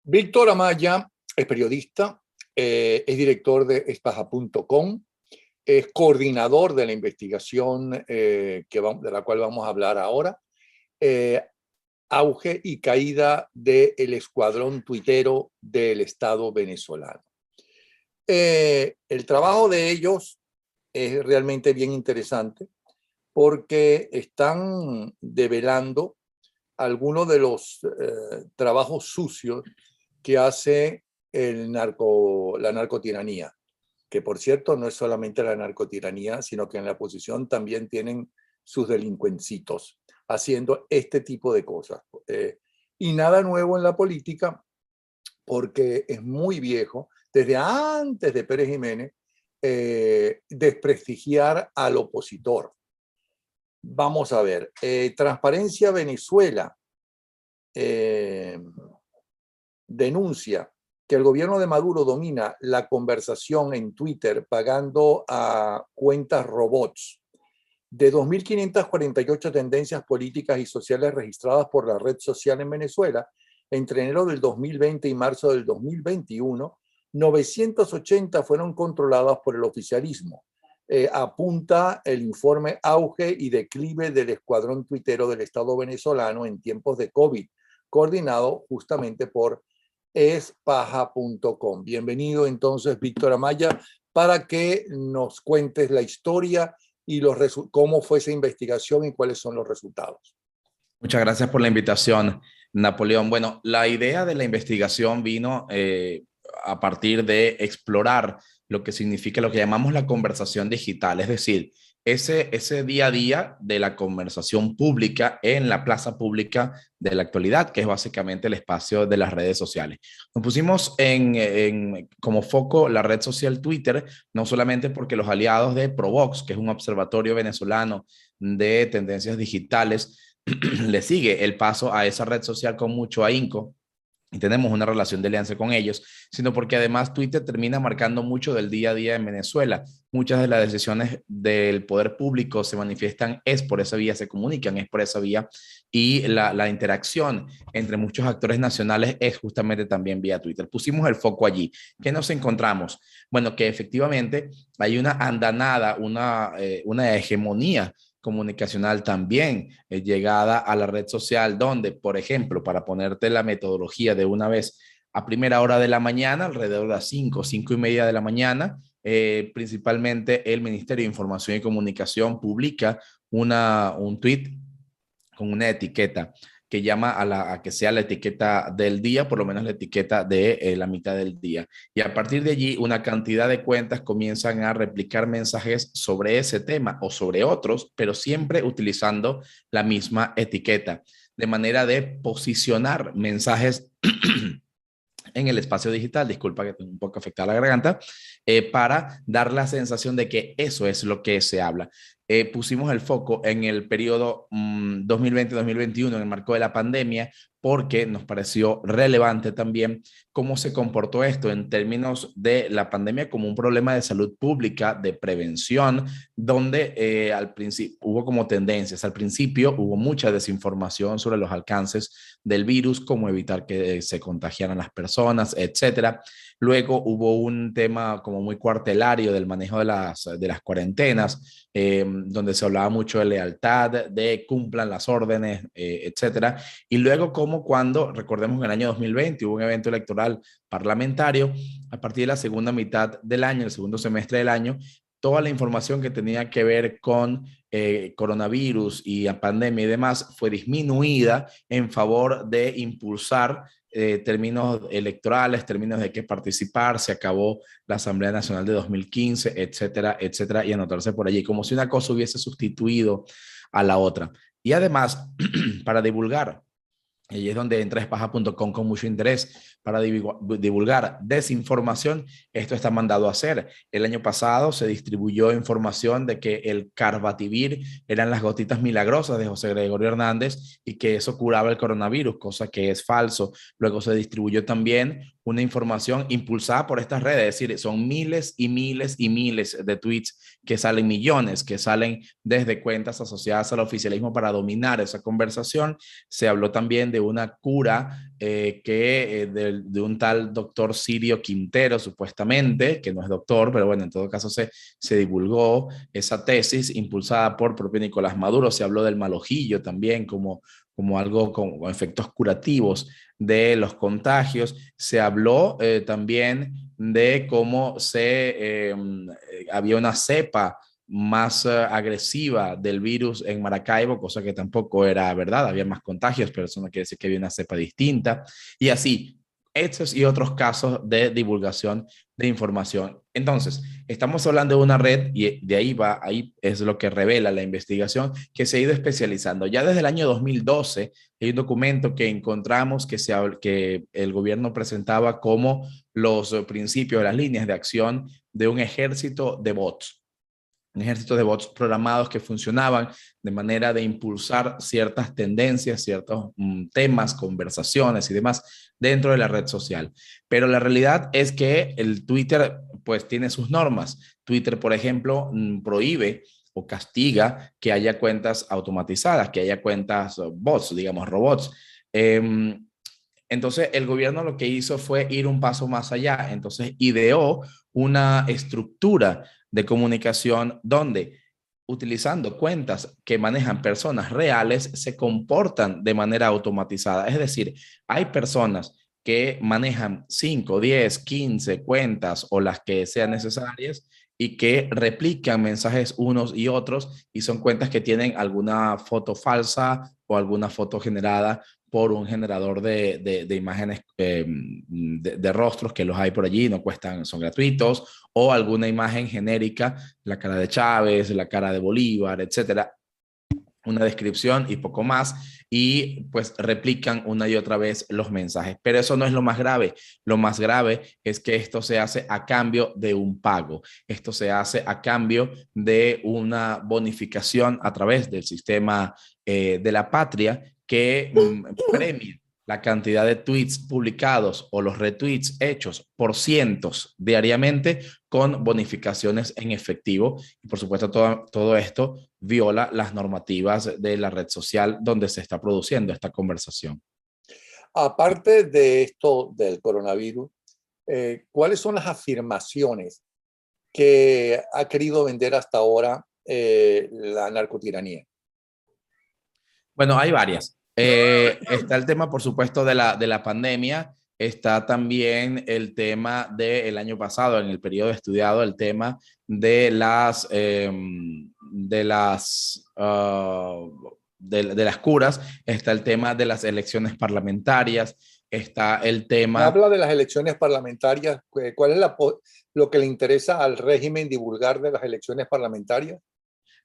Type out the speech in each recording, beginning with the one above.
Víctor Amaya es periodista, es director de espaja.com, es coordinador de la investigación de la cual vamos a hablar ahora, auge y caída del escuadrón tuitero del Estado venezolano. El trabajo de ellos es realmente bien interesante porque están develando algunos de los trabajos sucios que hace la narcotiranía, que por cierto no es solamente la narcotiranía, sino que en la oposición también tienen sus delincuencitos haciendo este tipo de cosas. Y nada nuevo en la política, porque es muy viejo, desde antes de Pérez Jiménez, desprestigiar al opositor. Vamos a ver, Transparencia Venezuela denuncia que el gobierno de Maduro domina la conversación en Twitter pagando a cuentas robots. De 2.548 tendencias políticas y sociales registradas por la red social en Venezuela, entre enero del 2020 y marzo del 2021, 980 fueron controladas por el oficialismo. Apunta el informe Auge y Declive del Escuadrón Tuitero del Estado venezolano en tiempos de COVID, coordinado justamente por espaja.com. Bienvenido entonces, Víctor Amaya, para que nos cuentes la historia y cómo fue esa investigación y cuáles son los resultados. Muchas gracias por la invitación, Napoleón. Bueno, la idea de la investigación vino a partir de explorar lo que significa lo que llamamos la conversación digital, es decir, ese día a día de la conversación pública en la plaza pública de la actualidad, que es básicamente el espacio de las redes sociales. Nos pusimos como foco la red social Twitter, no solamente porque los aliados de Provox, que es un observatorio venezolano de tendencias digitales, le sigue el paso a esa red social con mucho ahínco y tenemos una relación de alianza con ellos, sino porque además Twitter termina marcando mucho del día a día en Venezuela. Muchas de las decisiones del poder público se manifiestan, es por esa vía, se comunican, es por esa vía, y la interacción entre muchos actores nacionales es justamente también vía Twitter. Pusimos el foco allí. ¿Qué nos encontramos? Bueno, que efectivamente hay una andanada, una hegemonía comunicacional también llegada a la red social, donde, por ejemplo, para ponerte la metodología de una vez, a primera hora de la mañana, alrededor de las 5:30 de la mañana, principalmente el Ministerio de Información y Comunicación publica un tweet con una etiqueta que llama a que sea la etiqueta del día, por lo menos la etiqueta de la mitad del día. Y a partir de allí, una cantidad de cuentas comienzan a replicar mensajes sobre ese tema o sobre otros, pero siempre utilizando la misma etiqueta, de manera de posicionar mensajes en el espacio digital, disculpa que tengo un poco afectada la garganta, para dar la sensación de que eso es lo que se habla. Pusimos el foco en el periodo 2020-2021, en el marco de la pandemia, porque nos pareció relevante también cómo se comportó esto en términos de la pandemia como un problema de salud pública, de prevención, donde al principio hubo como tendencias. Al principio hubo mucha desinformación sobre los alcances del virus, cómo evitar que se contagiaran las personas, etcétera. Luego hubo un tema como muy cuartelario del manejo de las cuarentenas, donde se hablaba mucho de lealtad, de cumplan las órdenes, etcétera. Y luego como cuando, recordemos que en el año 2020 hubo un evento electoral parlamentario, a partir de la segunda mitad del año, el segundo semestre del año, toda la información que tenía que ver con coronavirus y a pandemia y demás fue disminuida en favor de impulsar términos electorales, términos de qué participar, se acabó la Asamblea Nacional de 2015, etcétera, etcétera, y anotarse por allí, como si una cosa hubiese sustituido a la otra. Y además, para divulgar, y ahí es donde entra espaja.com con mucho interés para divulgar desinformación. Esto está mandado a hacer. El año pasado se distribuyó información de que el Carbativir eran las gotitas milagrosas de José Gregorio Hernández y que eso curaba el coronavirus, cosa que es falso. Luego se distribuyó también una información impulsada por estas redes, es decir, son miles y miles y miles de tweets que salen, millones, que salen desde cuentas asociadas al oficialismo para dominar esa conversación. Se habló también de una cura de un tal doctor Sirio Quintero, supuestamente, que no es doctor, pero bueno, en todo caso se divulgó esa tesis impulsada por propio Nicolás Maduro. Se habló del mal ojillo también como algo con efectos curativos de los contagios. Se habló también de cómo había una cepa más agresiva del virus en Maracaibo, cosa que tampoco era verdad, había más contagios, pero eso no quiere decir que había una cepa distinta, y así, estos y otros casos de divulgación de información. Entonces, estamos hablando de una red, y de ahí es lo que revela la investigación, que se ha ido especializando. Ya desde el año 2012 hay un documento que encontramos que el gobierno presentaba como los principios, las líneas de acción de un ejército de bots. Un ejército de bots programados que funcionaban de manera de impulsar ciertas tendencias, ciertos temas, conversaciones y demás dentro de la red social. Pero la realidad es que el Twitter pues tiene sus normas. Twitter, por ejemplo, prohíbe o castiga que haya cuentas automatizadas, que haya cuentas bots, digamos robots. Entonces, el gobierno lo que hizo fue ir un paso más allá. Entonces, ideó una estructura de comunicación donde, utilizando cuentas que manejan personas reales, se comportan de manera automatizada. Es decir, hay personas que manejan 5, 10, 15 cuentas o las que sean necesarias y que replican mensajes unos y otros, y son cuentas que tienen alguna foto falsa o alguna foto generada por un generador de imágenes de rostros, que los hay por allí, no cuestan, son gratuitos, o alguna imagen genérica, la cara de Chávez, la cara de Bolívar, etcétera, una descripción y poco más, y pues replican una y otra vez los mensajes. Pero eso no es lo más grave. Lo más grave es que esto se hace a cambio de un pago. Esto se hace a cambio de una bonificación a través del sistema de la patria que premia la cantidad de tweets publicados o los retweets hechos por cientos diariamente con bonificaciones en efectivo. Y por supuesto, todo esto viola las normativas de la red social donde se está produciendo esta conversación. Aparte de esto del coronavirus, ¿cuáles son las afirmaciones que ha querido vender hasta ahora la narcotiranía? Bueno, hay varias. Está el tema, por supuesto, de la pandemia. Está también el tema del año pasado, en el periodo estudiado, el tema de las curas. Está el tema de las elecciones parlamentarias. Está el tema. Habla de las elecciones parlamentarias. ¿Cuál es lo que le interesa al régimen divulgar de las elecciones parlamentarias?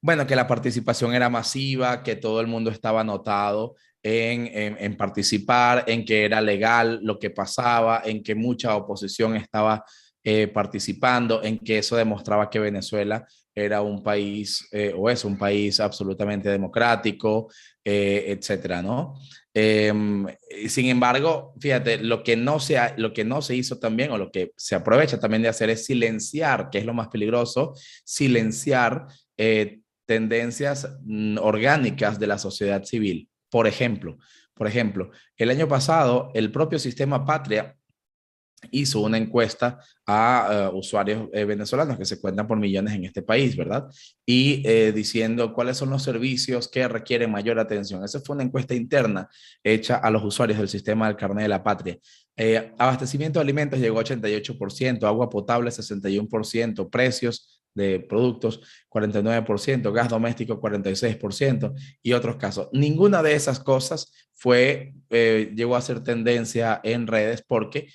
Bueno, que la participación era masiva, que todo el mundo estaba anotado en participar, en que era legal lo que pasaba, en que mucha oposición estaba participando, en que eso demostraba que Venezuela era un país o es un país absolutamente democrático, etcétera, ¿no? Sin embargo, fíjate, lo que no se hizo también, o lo que se aprovecha también de hacer, es silenciar, que es lo más peligroso, silenciar tendencias orgánicas de la sociedad civil. Por ejemplo, el año pasado el propio Sistema Patria hizo una encuesta a usuarios venezolanos, que se cuentan por millones en este país, ¿verdad? Y diciendo cuáles son los servicios que requieren mayor atención. Esa fue una encuesta interna hecha a los usuarios del sistema del Carnet de la Patria. Abastecimiento de alimentos llegó a 88%, agua potable 61%, precios de productos 49%, gas doméstico 46% y otros casos. Ninguna de esas cosas llegó a ser tendencia en redes, porque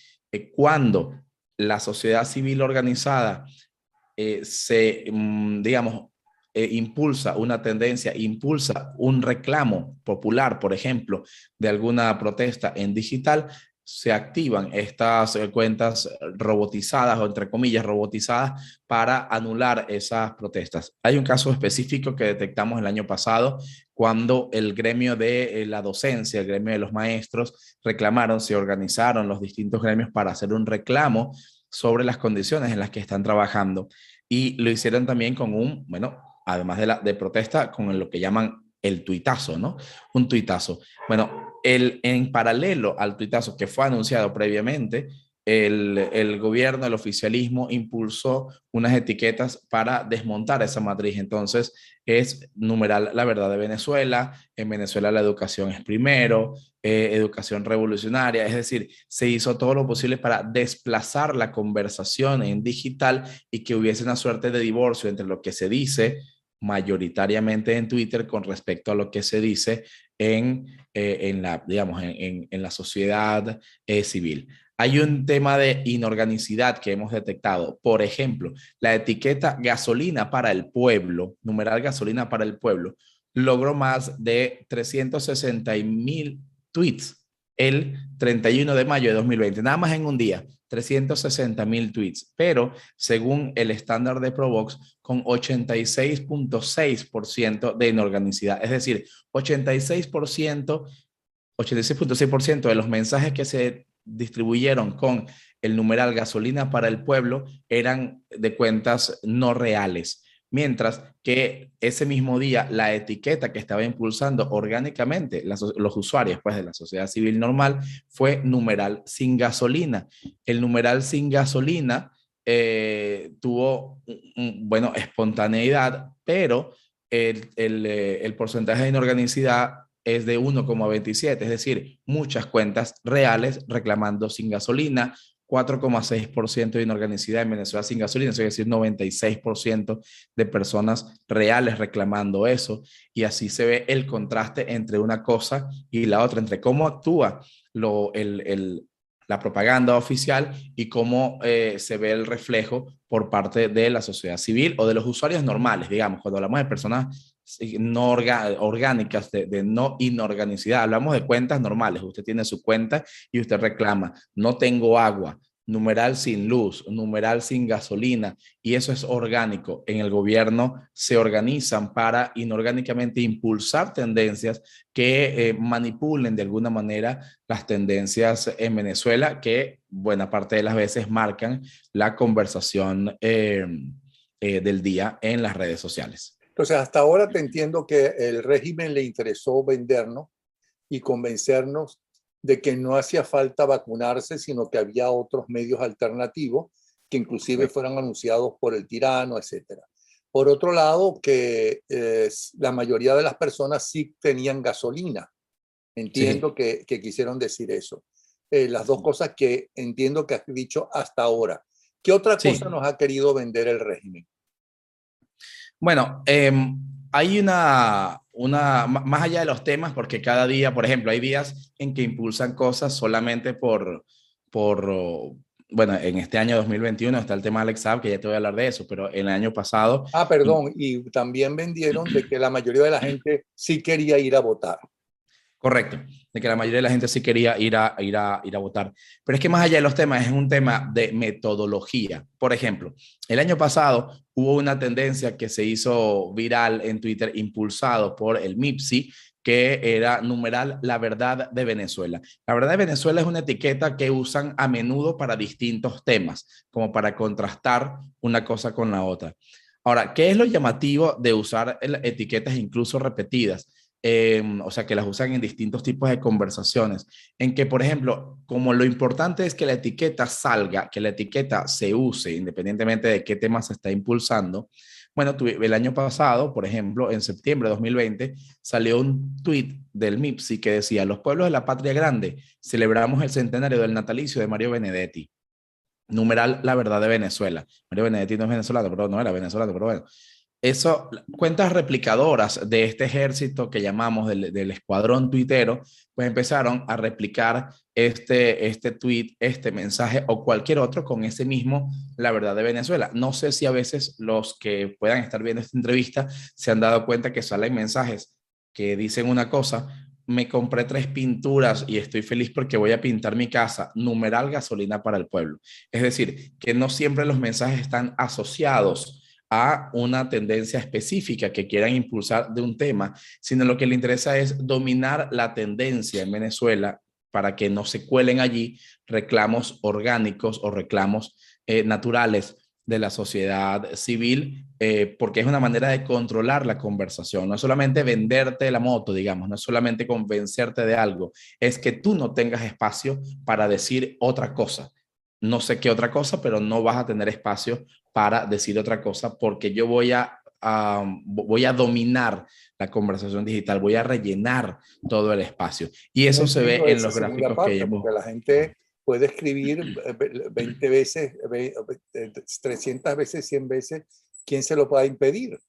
cuando la sociedad civil organizada digamos, impulsa una tendencia, impulsa un reclamo popular, por ejemplo, de alguna protesta en digital, se activan estas cuentas robotizadas o entre comillas robotizadas para anular esas protestas. Hay un caso específico que detectamos el año pasado cuando el gremio de la docencia, el gremio de los maestros reclamaron, se organizaron los distintos gremios para hacer un reclamo sobre las condiciones en las que están trabajando y lo hicieron también con un, bueno, además de protesta, con lo que llaman el tuitazo, ¿no? Un tuitazo. Bueno, en paralelo al tuitazo que fue anunciado previamente, el gobierno, el oficialismo impulsó unas etiquetas para desmontar esa matriz. Entonces, es numeral la verdad de Venezuela. En Venezuela la educación es primero, educación revolucionaria. Es decir, se hizo todo lo posible para desplazar la conversación en digital y que hubiese una suerte de divorcio entre lo que se dice mayoritariamente en Twitter con respecto a lo que se dice en la, digamos, en la sociedad civil. Hay un tema de inorganicidad que hemos detectado. Por ejemplo, la etiqueta gasolina para el pueblo, numeral gasolina para el pueblo, logró más de 360,000 tweets el 31 de mayo de 2020, nada más en un día. 360,000 tweets, pero según el estándar de Provox, con 86.6% de inorganicidad. Es decir, 86.6% de los mensajes que se distribuyeron con el numeral gasolina para el pueblo eran de cuentas no reales. Mientras que ese mismo día la etiqueta que estaba impulsando orgánicamente los usuarios pues, de la sociedad civil normal fue numeral sin gasolina. El numeral sin gasolina tuvo, bueno, espontaneidad, pero el porcentaje de inorganicidad es de 1,27, es decir, muchas cuentas reales reclamando sin gasolina, 4,6% de inorganicidad en Venezuela sin gasolina, es decir, 96% de personas reales reclamando eso, y así se ve el contraste entre una cosa y la otra, entre cómo actúa la propaganda oficial y cómo se ve el reflejo por parte de la sociedad civil o de los usuarios normales, digamos, cuando hablamos de personas no orgánicas, de no inorganicidad. Hablamos de cuentas normales. Usted tiene su cuenta y usted reclama, no tengo agua, numeral sin luz, numeral sin gasolina, y eso es orgánico. En el gobierno se organizan para inorgánicamente impulsar tendencias que manipulen de alguna manera las tendencias en Venezuela, que buena parte de las veces marcan la conversación del día en las redes sociales. Entonces, hasta ahora te entiendo que el régimen le interesó vendernos y convencernos de que no hacía falta vacunarse, sino que había otros medios alternativos que inclusive fueron anunciados por el tirano, etc. Por otro lado, que la mayoría de las personas sí tenían gasolina. Entiendo Sí. que quisieron decir eso. Las dos cosas que entiendo que has dicho hasta ahora. ¿Qué otra cosa Sí. nos ha querido vender el régimen? Bueno, hay más allá de los temas, porque cada día, por ejemplo, hay días en que impulsan cosas solamente bueno, en este año 2021 está el tema Alex Saab, que ya te voy a hablar de eso, pero el año pasado, Ah, perdón, y también vendieron de que la mayoría de la gente sí quería ir a votar. correcto, de que la mayoría de la gente sí quería ir a votar. Pero es que más allá de los temas, es un tema de metodología. Por ejemplo, el año pasado hubo una tendencia que se hizo viral en Twitter, impulsado por el MIPSI, que era numeral la verdad de Venezuela. La verdad de Venezuela es una etiqueta que usan a menudo para distintos temas, como para contrastar una cosa con la otra. Ahora, ¿qué es lo llamativo de usar etiquetas incluso repetidas? O sea, que las usan en distintos tipos de conversaciones, en que, por ejemplo, como lo importante es que la etiqueta salga, que la etiqueta se use, independientemente de qué tema se está impulsando. Bueno, el año pasado, por ejemplo, en septiembre de 2020, salió un tweet del MIPSI que decía: los pueblos de la patria grande celebramos el centenario del natalicio de Mario Benedetti. Numeral la verdad de Venezuela. Mario Benedetti no es venezolano, pero no era venezolano, pero bueno. Eso, cuentas replicadoras de este ejército que llamamos del escuadrón tuitero, pues empezaron a replicar este tweet, este mensaje o cualquier otro con ese mismo, la verdad de Venezuela. No sé si a veces los que puedan estar viendo esta entrevista se han dado cuenta que salen mensajes que dicen una cosa me compré 3 pinturas y estoy feliz porque voy a pintar mi casa, numeral gasolina para el pueblo. Es decir, que no siempre los mensajes están asociados a una tendencia específica que quieran impulsar de un tema, sino lo que le interesa es dominar la tendencia en Venezuela para que no se cuelen allí reclamos orgánicos o reclamos naturales de la sociedad civil, porque es una manera de controlar la conversación. No es solamente venderte la moto, digamos, no es solamente convencerte de algo, es que tú no tengas espacio para decir otra cosa. No sé qué otra cosa, pero no vas a tener espacio para decir otra cosa porque yo voy a dominar la conversación digital, voy a rellenar todo el espacio. Y No eso se ve entiendo en esa los segunda gráficos que parte, porque hemos. la gente puede escribir 20 veces, 300 veces, 100 veces. ¿Quién se lo puede impedir?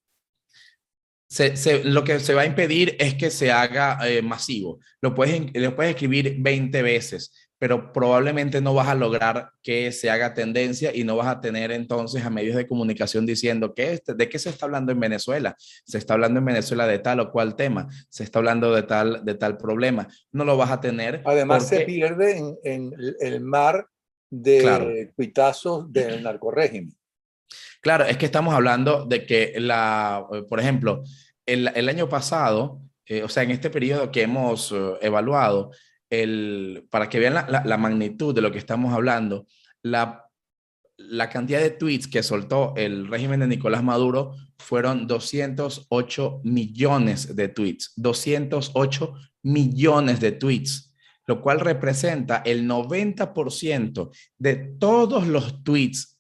Lo que se va a impedir es que se haga masivo. Lo puedes escribir 20 veces, pero probablemente no vas a lograr que se haga tendencia y no vas a tener entonces a medios de comunicación diciendo de qué se está hablando en Venezuela. Se está hablando en Venezuela de tal o cual tema, se está hablando de tal problema. No lo vas a tener Además, se porque, pierde en el mar claro, de tuitazos del narcorrégimen. claro, es que estamos hablando de que por ejemplo, el año pasado, o sea, en este periodo que hemos evaluado, para que vean la magnitud de lo que estamos hablando, la, la cantidad de tweets que soltó el régimen de Nicolás Maduro fueron 208 millones de tweets, 208 millones de tweets, lo cual representa el 90% de todos los tweets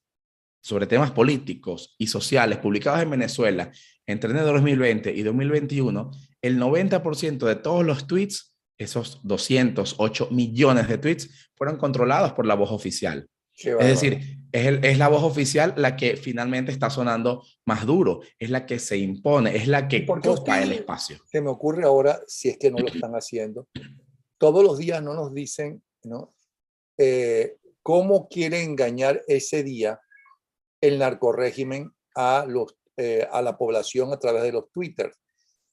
sobre temas políticos y sociales publicados en Venezuela entre enero de 2020 y 2021, el 90% de todos los tweets, esos 208 millones de tweets, fueron controlados por la voz oficial. Qué Es bárbaro. decir, es la voz oficial la que finalmente está sonando más duro, es la que se impone, es la ¿Y que por qué copa el usted espacio. se me ocurre ahora, si es que no lo están haciendo, todos los días no nos dicen, ¿no? Cómo quiere engañar ese día el narcorrégimen a la población a través de los Twitter?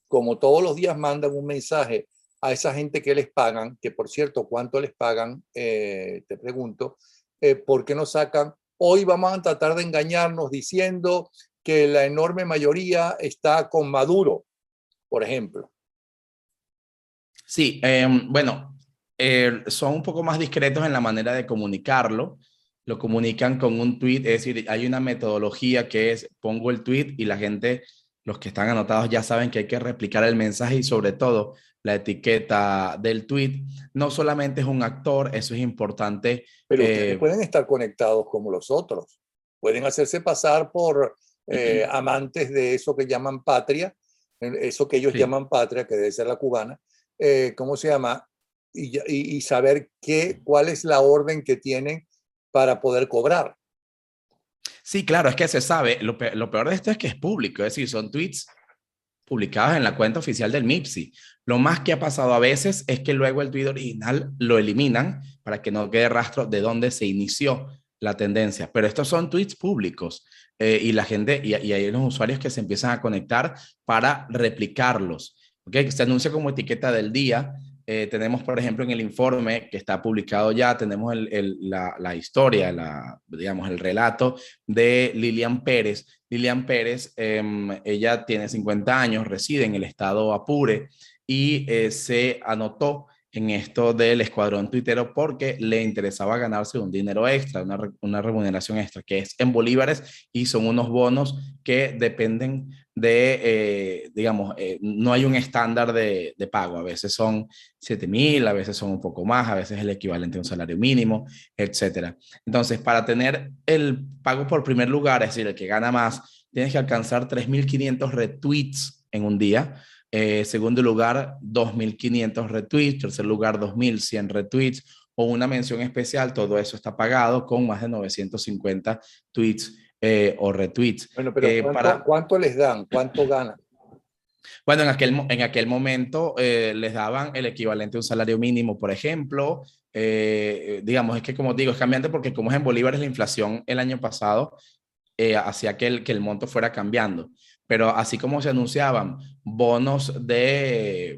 Como todos los días mandan un mensaje a esa gente que les pagan, que por cierto, ¿cuánto les pagan? Te pregunto, ¿por qué no sacan? Hoy vamos a tratar de engañarnos diciendo que la enorme mayoría está con Maduro, por ejemplo. Sí, bueno, son un poco más discretos en la manera de comunicarlo. Lo comunican con un tweet, es decir, hay una metodología que es pongo el tweet y la gente, los que están anotados ya saben que hay que replicar el mensaje y sobre todo la etiqueta del tweet. No solamente es un actor, eso es importante. Pero ustedes pueden estar conectados como los otros. Pueden hacerse pasar por amantes de eso que llaman patria, eso que ellos Sí. llaman patria, que debe ser la cubana. ¿Cómo se llama? Y saber cuál es la orden que tienen para poder cobrar. Sí, claro, es que se sabe. Lo peor de esto es que es público, es decir, son tweets publicados en la cuenta oficial del MIPSI. Lo más que ha pasado a veces es que luego el tweet original lo eliminan para que no quede rastro de dónde se inició la tendencia. Pero estos son tweets públicos y la gente, y hay unos usuarios que se empiezan a conectar para replicarlos. ¿Okay? Se anuncia como etiqueta del día. Tenemos, por ejemplo, en el informe que está publicado ya, tenemos la historia, digamos, el relato de Lilian Pérez. Lilian Pérez, ella tiene 50 años, reside en el estado Apure y se anotó en esto del escuadrón tuitero porque le interesaba ganarse un dinero extra, una remuneración extra, que es en bolívares y son unos bonos que dependen digamos, no hay un estándar de pago. A veces son 7.000, a veces son un poco más, a veces es el equivalente a un salario mínimo, etcétera. Entonces, para tener el pago por primer lugar, es decir, el que gana más, tienes que alcanzar 3.500 retweets en un día. Segundo lugar, 2.500 retweets. Tercer lugar, 2.100 retweets o una mención especial. Todo eso está pagado con más de 950 tweets o retweets. Bueno, pero ¿cuánto les dan? ¿Cuánto ganan? Bueno, en aquel momento les daban el equivalente a un salario mínimo, por ejemplo. Digamos, es que como digo, es cambiante porque como es en bolívares la inflación el año pasado, hacía que el monto fuera cambiando. pero así como se anunciaban bonos de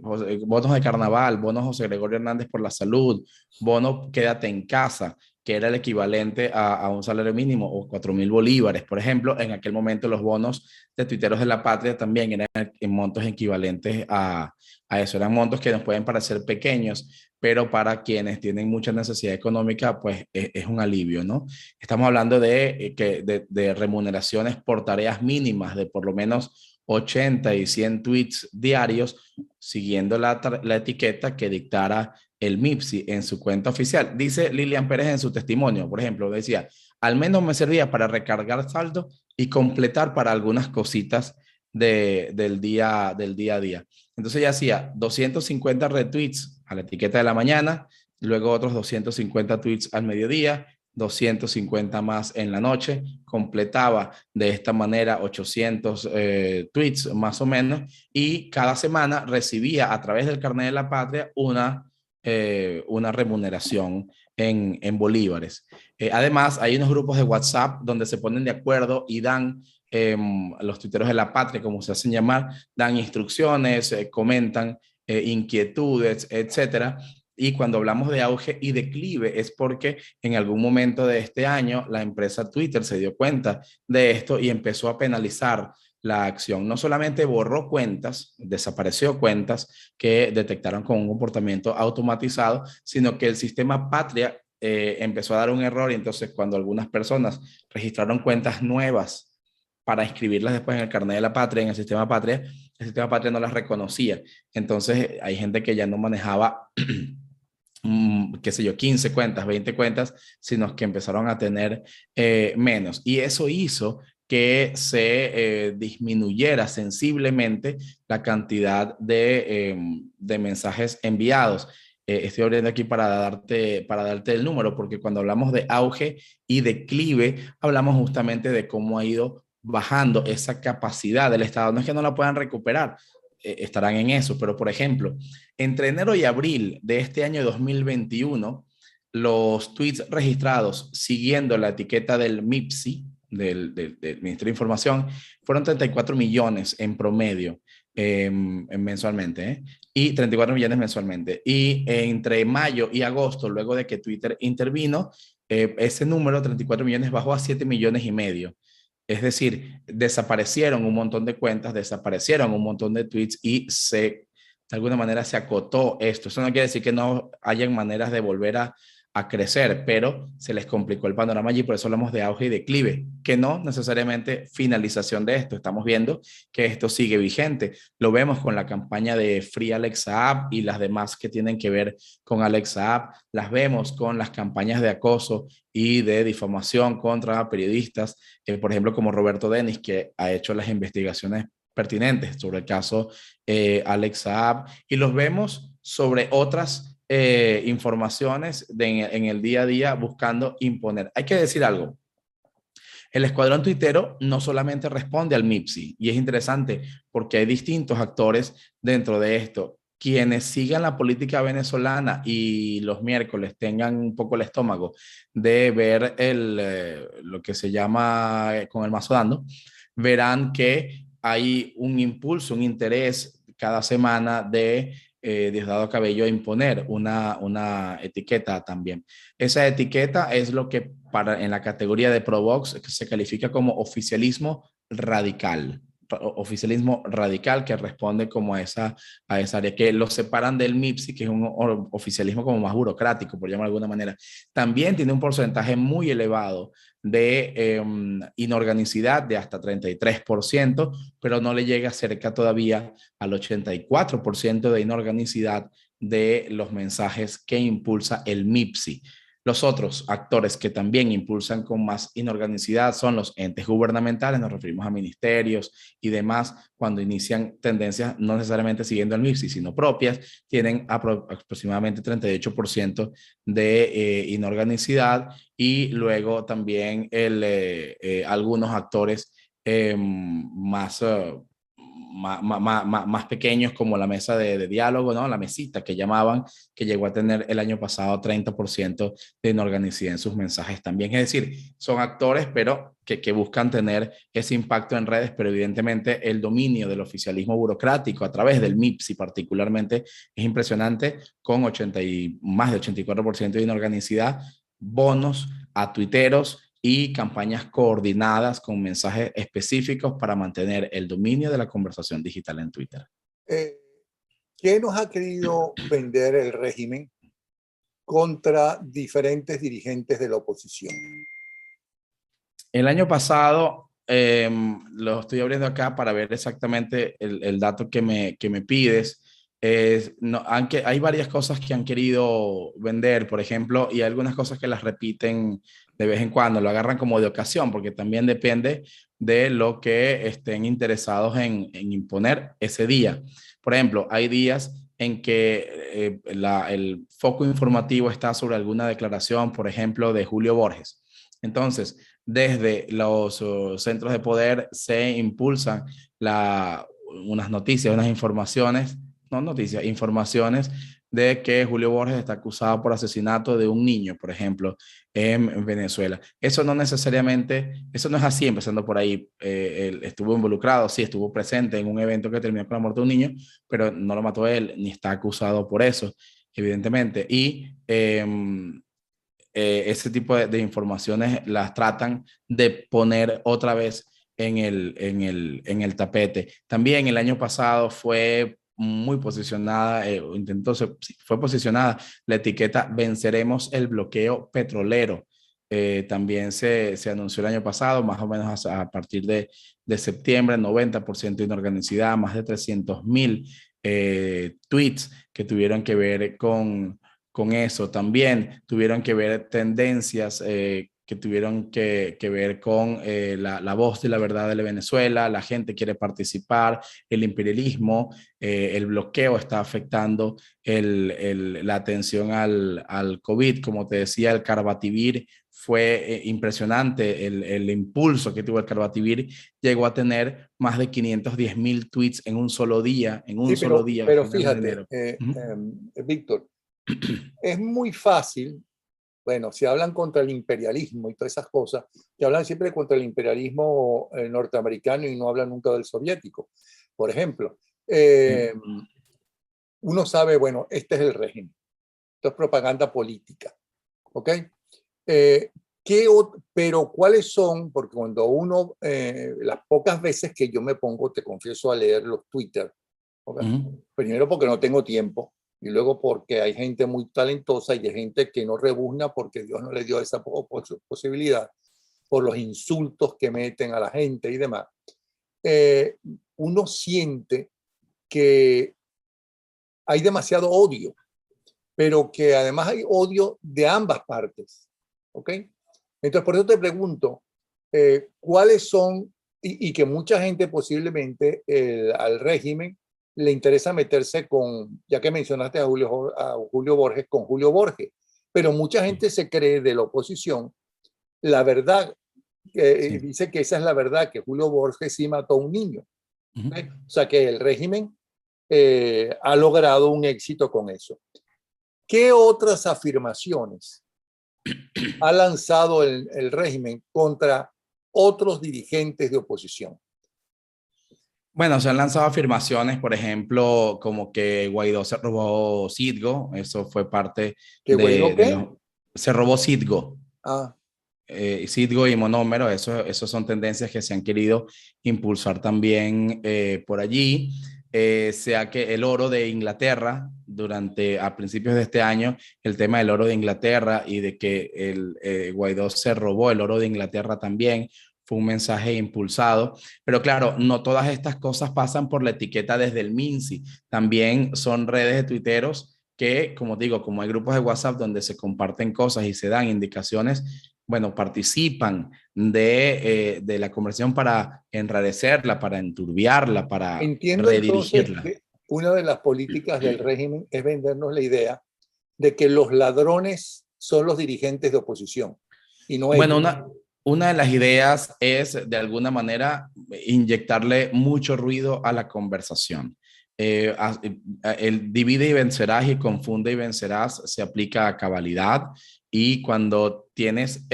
carnaval, bonos José Gregorio Hernández por la salud, bono quédate en casa, que era el equivalente a un salario mínimo, o 4.000 bolívares, por ejemplo, en aquel momento los bonos de Tuiteros de la Patria también eran en montos equivalentes a eso. Eran montos que nos pueden parecer pequeños, pero para quienes tienen mucha necesidad económica, pues es un alivio, ¿no? Estamos hablando de remuneraciones por tareas mínimas de por lo menos 80 y 100 tweets diarios, siguiendo la etiqueta que dictara el MIPSI en su cuenta oficial. Dice Lilian Pérez en su testimonio, por ejemplo, decía, al menos me servía para recargar saldo y completar para algunas cositas del día a día. Entonces ella hacía 250 retweets a la etiqueta de la mañana, luego otros 250 tweets al mediodía, 250 más en la noche, completaba de esta manera 800 tweets más o menos, y cada semana recibía a través del carnet de la patria una remuneración en bolívares. Además, hay unos grupos de WhatsApp donde se ponen de acuerdo y dan los tuiteros de la patria, como se hacen llamar, dan instrucciones, comentan inquietudes, etcétera. Y cuando hablamos de auge y declive es porque en algún momento de este año la empresa Twitter se dio cuenta de esto y empezó a penalizar la acción. No solamente borró cuentas, desapareció cuentas que detectaron con un comportamiento automatizado, sino que el sistema Patria empezó a dar un error, y entonces cuando algunas personas registraron cuentas nuevas para inscribirlas después en el carnet de la patria, en el sistema patria no las reconocía. Entonces hay gente que ya no manejaba qué sé yo, 15 cuentas, 20 cuentas, sino que empezaron a tener menos. Y eso hizo que se disminuyera sensiblemente la cantidad de mensajes enviados. Estoy abriendo aquí para darte el número, porque cuando hablamos de auge y declive, hablamos justamente de cómo ha ido bajando esa capacidad del Estado. No es que no la puedan recuperar, estarán en eso, pero por ejemplo, entre enero y abril de este año 2021, los tweets registrados siguiendo la etiqueta del MIPSI, del Ministerio de Información, fueron 34 millones en promedio mensualmente, y 34 millones mensualmente. Y entre mayo y agosto, luego de que Twitter intervino, ese número, 34 millones, bajó a 7 millones y medio. Es decir, desaparecieron un montón de cuentas, desaparecieron un montón de tweets y de alguna manera se acotó esto. Eso no quiere decir que no hayan maneras de volver a crecer, pero se les complicó el panorama allí, por eso hablamos de auge y declive, que no necesariamente finalización de esto. Estamos viendo que esto sigue vigente. Lo vemos con la campaña de Free Alexa App y las demás que tienen que ver con Alexa App. Las vemos con las campañas de acoso y de difamación contra periodistas, por ejemplo, como Roberto Denis, que ha hecho las investigaciones pertinentes sobre el caso Alexa App, y los vemos sobre otras informaciones en el día a día buscando imponer. Hay que decir algo. El escuadrón tuitero no solamente responde al MIPSI, y es interesante porque hay distintos actores dentro de esto. Quienes sigan la política venezolana y los miércoles tengan un poco el estómago de ver lo que se llama con el mazo dando, verán que hay un impulso, un interés cada semana de Diosdado Cabello a imponer una etiqueta también. Esa etiqueta es lo que en la categoría de Provox se califica como oficialismo radical. Oficialismo radical, que responde como a esa área, que lo separan del MIPSI, que es un oficialismo como más burocrático, por llamarlo de alguna manera. También tiene un porcentaje muy elevado de inorganicidad de hasta 33%, pero no le llega cerca todavía al 84% de inorganicidad de los mensajes que impulsa el MIPSI. Los otros actores que también impulsan con más inorganicidad son los entes gubernamentales, nos referimos a ministerios y demás, cuando inician tendencias no necesariamente siguiendo el MIPSI, sino propias, tienen aproximadamente 38% de inorganicidad, y luego también algunos actores más más pequeños como la mesa de diálogo, ¿no? La mesita que llamaban, que llegó a tener el año pasado 30% de inorganicidad en sus mensajes también. Es decir, son actores, pero que buscan tener ese impacto en redes, pero evidentemente el dominio del oficialismo burocrático a través del MIPSI particularmente es impresionante, con más de 84% de inorganicidad, bonos a tuiteros y campañas coordinadas con mensajes específicos para mantener el dominio de la conversación digital en Twitter. ¿Qué nos ha querido vender el régimen contra diferentes dirigentes de la oposición? El año pasado, lo estoy abriendo acá para ver exactamente el dato que me pides. No, aunque hay varias cosas que han querido vender, por ejemplo, y algunas cosas que las repiten de vez en cuando, lo agarran como de ocasión, porque también depende de lo que estén interesados en imponer ese día. Por ejemplo, hay días en que el foco informativo está sobre alguna declaración, por ejemplo, de Julio Borges. Entonces, desde los centros de poder se impulsan unas noticias, unas informaciones, no noticias, informaciones de que Julio Borges está acusado por asesinato de un niño, por ejemplo, en Venezuela. Eso no necesariamente, eso no es así, empezando por ahí. Él estuvo involucrado, sí, estuvo presente en un evento que terminó con la muerte de un niño, pero no lo mató él, ni está acusado por eso, evidentemente. Y ese tipo de informaciones las tratan de poner otra vez en el tapete. También el año pasado fue muy posicionada, fue posicionada la etiqueta "Venceremos el bloqueo petrolero". También se anunció el año pasado, más o menos a partir de septiembre, 90% de inorganicidad, más de 300,000 tweets que tuvieron que ver con eso. También tuvieron que ver tendencias que tuvieron que ver con la voz de la verdad de Venezuela, la gente quiere participar, el imperialismo, el bloqueo está afectando la atención al COVID. Como te decía, el Carbativir fue impresionante, el impulso que tuvo el Carbativir, llegó a tener más de 510,000 tweets en un solo día, Sí, a pero finales de fíjate, enero. Uh -huh. Víctor, es muy fácil. Bueno, si hablan contra el imperialismo y todas esas cosas, que hablan siempre contra el imperialismo norteamericano y no hablan nunca del soviético. Por ejemplo, uno sabe, bueno, este es el régimen, esto es propaganda política, ¿ok? Pero ¿cuáles son? Porque cuando uno, las pocas veces que yo me pongo, te confieso, a leer los Twitter, ¿okay? Primero porque no tengo tiempo, y luego porque hay gente muy talentosa y hay gente que no rebuzna porque Dios no le dio esa posibilidad, por los insultos que meten a la gente y demás. Uno siente que hay demasiado odio, pero que además hay odio de ambas partes, ¿ok? Entonces, por eso te pregunto, ¿cuáles son, y que mucha gente posiblemente al régimen le interesa meterse con, ya que mencionaste a Julio Borges, con Julio Borges, pero mucha gente se cree de la oposición la verdad, sí. Dice que esa es la verdad, que Julio Borges sí mató a un niño. ¿Okay? O sea que el régimen ha logrado un éxito con eso. ¿Qué otras afirmaciones ha lanzado el régimen contra otros dirigentes de oposición? Bueno, se han lanzado afirmaciones, por ejemplo, como que Guaidó se robó Citgo. Eso fue parte ¿Que Guaidó qué? Se robó Citgo. Ah. Citgo y monómero, eso son tendencias que se han querido impulsar también por allí. Sea que el oro de Inglaterra, a principios de este año, el tema del oro de Inglaterra y de que Guaidó se robó el oro de Inglaterra también, fue un mensaje impulsado. Pero claro, no todas estas cosas pasan por la etiqueta desde el MINSI. También son redes de tuiteros que, como digo, como hay grupos de WhatsApp donde se comparten cosas y se dan indicaciones, bueno, participan de la conversación para enrarecerla, para enturbiarla, para Entiendo entonces redirigirla. que una de las políticas del régimen es vendernos la idea de que los ladrones son los dirigentes de oposición y no Bueno, ellos. Una de las ideas es, de alguna manera, inyectarle mucho ruido a la conversación. El divide y vencerás y confunde y vencerás se aplica a cabalidad, y cuando tienes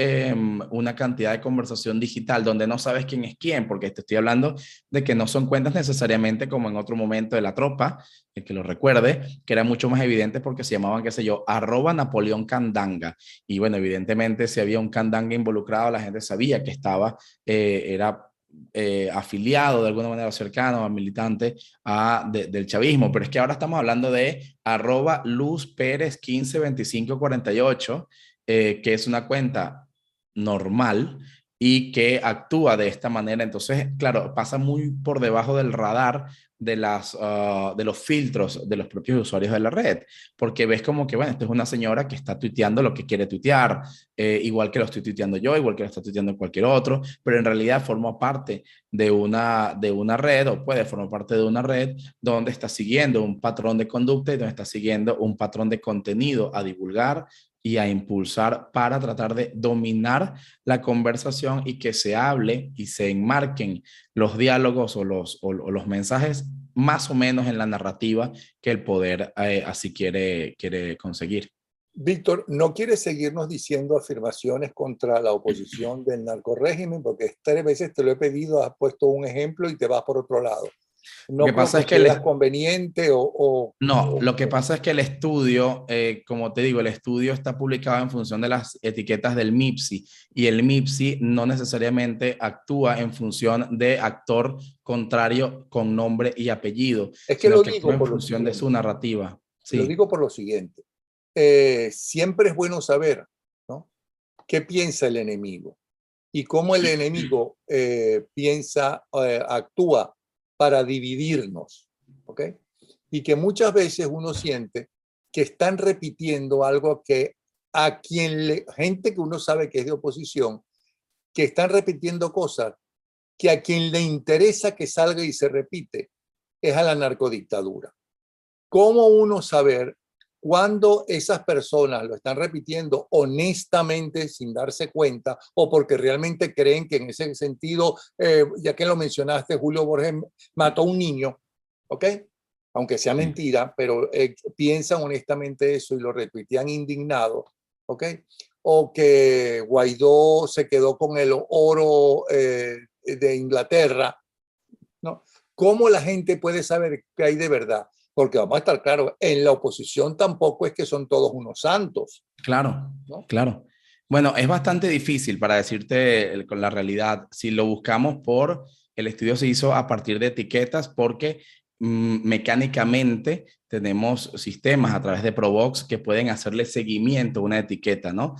una cantidad de conversación digital donde no sabes quién es quién, porque te estoy hablando de que no son cuentas necesariamente como en otro momento de la tropa, el que lo recuerde, que era mucho más evidente porque se llamaban, qué sé yo, @Napoleón Candanga. Y bueno, evidentemente si había un Candanga involucrado, la gente sabía que estaba, era afiliado de alguna manera cercano a militante del chavismo, pero es que ahora estamos hablando de @LuzPérez152548, que es una cuenta normal y que actúa de esta manera. Entonces, claro, pasa muy por debajo del radar de los filtros de los propios usuarios de la red, porque ves como que, bueno, esto es una señora que está tuiteando lo que quiere tuitear, igual que lo estoy tuiteando yo, igual que lo está tuiteando cualquier otro, pero en realidad forma parte de una red, o puede formar parte de una red donde está siguiendo un patrón de conducta y donde está siguiendo un patrón de contenido a divulgar y a impulsar para tratar de dominar la conversación y que se hable y se enmarquen los diálogos o los mensajes más o menos en la narrativa que el poder así quiere conseguir. Víctor, no quieres seguirnos diciendo afirmaciones contra la oposición del narcorrégimen, porque 3 veces te lo he pedido, has puesto un ejemplo y te vas por otro lado. Lo No que creo pasa que es que creas conveniente no, lo que pasa es que el estudio, como te digo, el estudio está publicado en función de las etiquetas del MIPSI, y el MIPSI no necesariamente actúa en función de actor contrario con nombre y apellido, es que sino lo que actúa digo en por lo función de su siguiente. narrativa. Lo Sí. digo por lo siguiente. Siempre es bueno saber, ¿no?, qué piensa el enemigo y cómo el enemigo actúa para dividirnos, ¿ok? Y que muchas veces uno siente que están repitiendo algo que gente que uno sabe que es de oposición, que están repitiendo cosas que a quien le interesa que salga y se repite es a la narcodictadura. ¿Cómo uno saber cuándo esas personas lo están repitiendo honestamente sin darse cuenta, o porque realmente creen que en ese sentido, ya que lo mencionaste, Julio Borges mató a un niño, ¿ok? Aunque sea Sí. mentira, pero piensan honestamente eso y lo retuitean indignados, ¿ok? O que Guaidó se quedó con el oro de Inglaterra, ¿no? ¿Cómo la gente puede saber qué hay de verdad? Porque vamos a estar claros, en la oposición tampoco es que son todos unos santos, Claro, ¿no? claro. Bueno, es bastante difícil para decirte con la realidad. Si lo buscamos el estudio se hizo a partir de etiquetas porque mecánicamente tenemos sistemas a través de Provox que pueden hacerle seguimiento a una etiqueta, ¿no?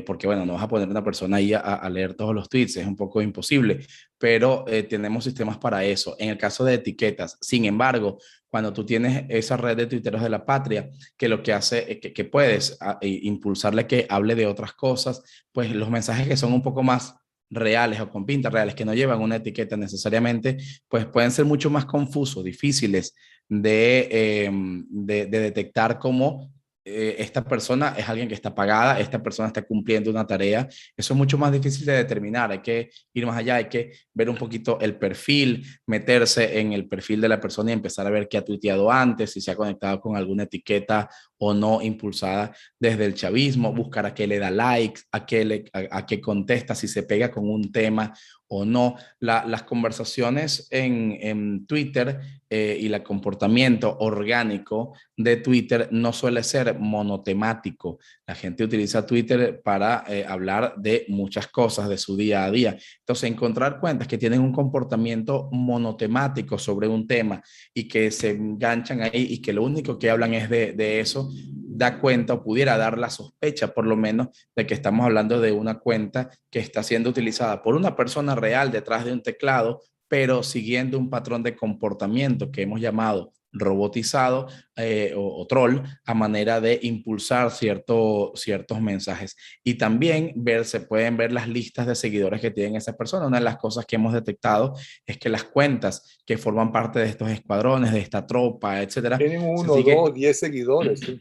Porque, bueno, no vas a poner una persona ahí a leer todos los tweets, es un poco imposible, pero tenemos sistemas para eso. En el caso de etiquetas, sin embargo, cuando tú tienes esa red de tuiteros de la patria, que lo que hace es que puedes impulsarle que hable de otras cosas, pues los mensajes que son un poco más reales o con pintas reales, que no llevan una etiqueta necesariamente, pues pueden ser mucho más confusos, difíciles de detectar cómo esta persona es alguien que está pagada, esta persona está cumpliendo una tarea. Eso es mucho más difícil de determinar, hay que ir más allá, hay que ver un poquito el perfil, meterse en el perfil de la persona y empezar a ver qué ha tuiteado antes, si se ha conectado con alguna etiqueta o no impulsada desde el chavismo, buscar a qué le da likes, a qué contesta, si se pega con un tema o no. Las conversaciones en Twitter y el comportamiento orgánico de Twitter no suele ser monotemático. La gente utiliza Twitter para hablar de muchas cosas de su día a día. Entonces, encontrar cuentas que tienen un comportamiento monotemático sobre un tema y que se enganchan ahí y que lo único que hablan es de eso, da cuenta o pudiera dar la sospecha por lo menos de que estamos hablando de una cuenta que está siendo utilizada por una persona real detrás de un teclado, pero siguiendo un patrón de comportamiento que hemos llamado robotizado o troll, a manera de impulsar ciertos mensajes. Y también se pueden ver las listas de seguidores que tienen esas personas. Una de las cosas que hemos detectado es que las cuentas que forman parte de estos escuadrones, de esta tropa, etcétera, Tienen se 1, 2, sigue. 10 seguidores, sí.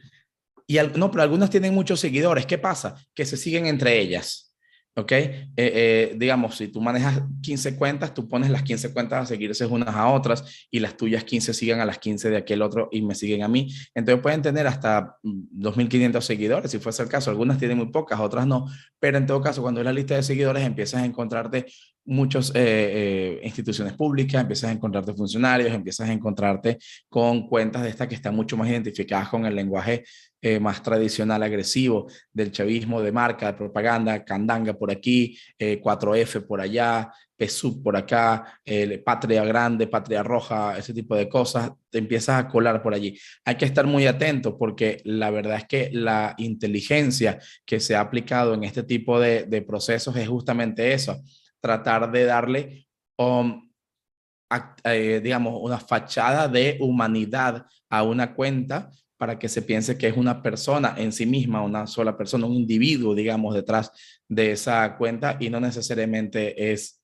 No, pero algunas tienen muchos seguidores. ¿Qué pasa? Que se siguen entre ellas. ¿Ok? Digamos, si tú manejas 15 cuentas, tú pones las 15 cuentas a seguirse unas a otras y las tuyas 15 siguen a las 15 de aquel otro y me siguen a mí. Entonces pueden tener hasta 2.500 seguidores, si fuese el caso. Algunas tienen muy pocas, otras no. Pero en todo caso, cuando es la lista de seguidores, empiezas a encontrarte muchas instituciones públicas, empiezas a encontrarte funcionarios, empiezas a encontrarte con cuentas de estas que están mucho más identificadas con el lenguaje más tradicional, agresivo del chavismo, de marca, de propaganda, Candanga por aquí, 4F por allá, PSUV por acá, Patria Grande, Patria Roja, ese tipo de cosas, te empiezas a colar por allí. Hay que estar muy atento porque la verdad es que la inteligencia que se ha aplicado en este tipo de procesos es justamente eso, tratar de darle digamos, una fachada de humanidad a una cuenta para que se piense que es una persona en sí misma, una sola persona, un individuo, digamos, detrás de esa cuenta y no necesariamente es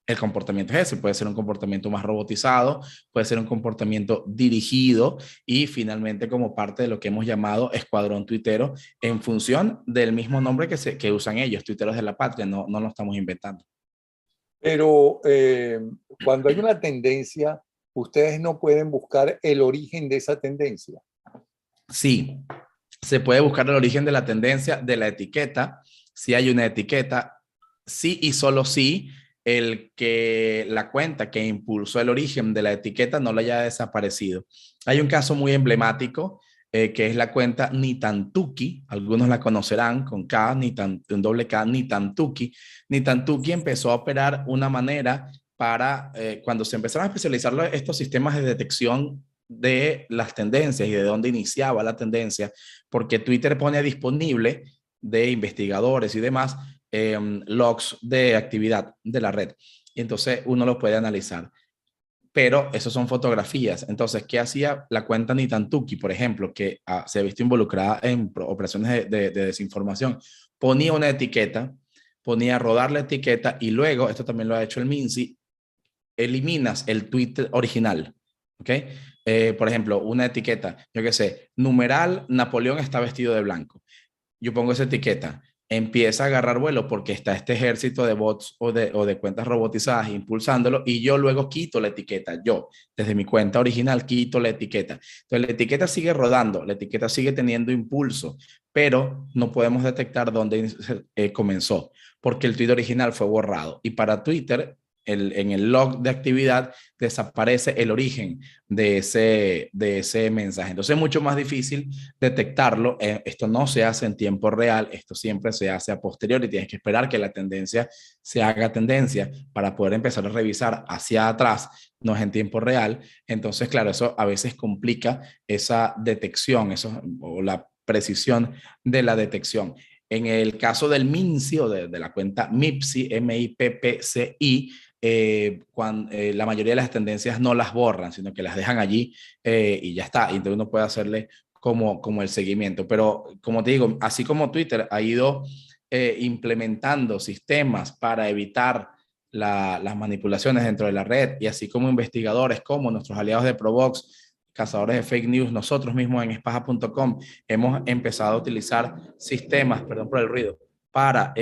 el comportamiento es ese, puede ser un comportamiento más robotizado, puede ser un comportamiento dirigido y finalmente como parte de lo que hemos llamado escuadrón tuitero en función del mismo nombre que usan ellos, tuiteros de la patria, no lo estamos inventando. Pero cuando hay una tendencia, ustedes no pueden buscar el origen de esa tendencia. Sí, se puede buscar el origen de la tendencia de la etiqueta. Si hay una etiqueta, sí y solo sí, el que la cuenta que impulsó el origen de la etiqueta no la haya desaparecido. Hay un caso muy emblemático que es la cuenta Nitantuki. Algunos la conocerán con K, un doble K, Nitantuki. Nitantuki empezó a operar una manera para, cuando se empezaron a especializar estos sistemas de detección de las tendencias y de dónde iniciaba la tendencia, porque Twitter pone disponible de investigadores y demás logs de actividad de la red. Y entonces uno lo puede analizar. Pero eso son fotografías. Entonces, ¿qué hacía la cuenta Nitantuki, por ejemplo, que se ha visto involucrada en operaciones de desinformación? Ponía una etiqueta, ponía a rodar la etiqueta y luego, esto también lo ha hecho el Minci, eliminas el tweet original, ¿ok? Por ejemplo, una etiqueta, yo qué sé, numeral, Napoleón está vestido de blanco. Yo pongo esa etiqueta, empieza a agarrar vuelo porque está este ejército de bots o de cuentas robotizadas impulsándolo y yo luego quito la etiqueta. Yo, desde mi cuenta original, quito la etiqueta. Entonces, la etiqueta sigue rodando, la etiqueta sigue teniendo impulso, pero no podemos detectar dónde comenzó porque el tweet original fue borrado. Y para Twitter, en el log de actividad desaparece el origen de ese mensaje. Entonces es mucho más difícil detectarlo. Esto no se hace en tiempo real, esto siempre se hace a posteriori. Tienes que esperar que la tendencia se haga tendencia para poder empezar a revisar hacia atrás, no es en tiempo real. Entonces, claro, eso a veces complica esa detección, o la precisión de la detección. En el caso del Minci o de la cuenta MIPCI, MIPPCI, la mayoría de las tendencias no las borran, sino que las dejan allí y ya está. Y entonces uno puede hacerle como el seguimiento. Pero como te digo, así como Twitter ha ido implementando sistemas para evitar las manipulaciones dentro de la red y así como investigadores como nuestros aliados de Provox, cazadores de fake news, nosotros mismos en espaja.com hemos empezado a utilizar sistemas, perdón por el ruido, para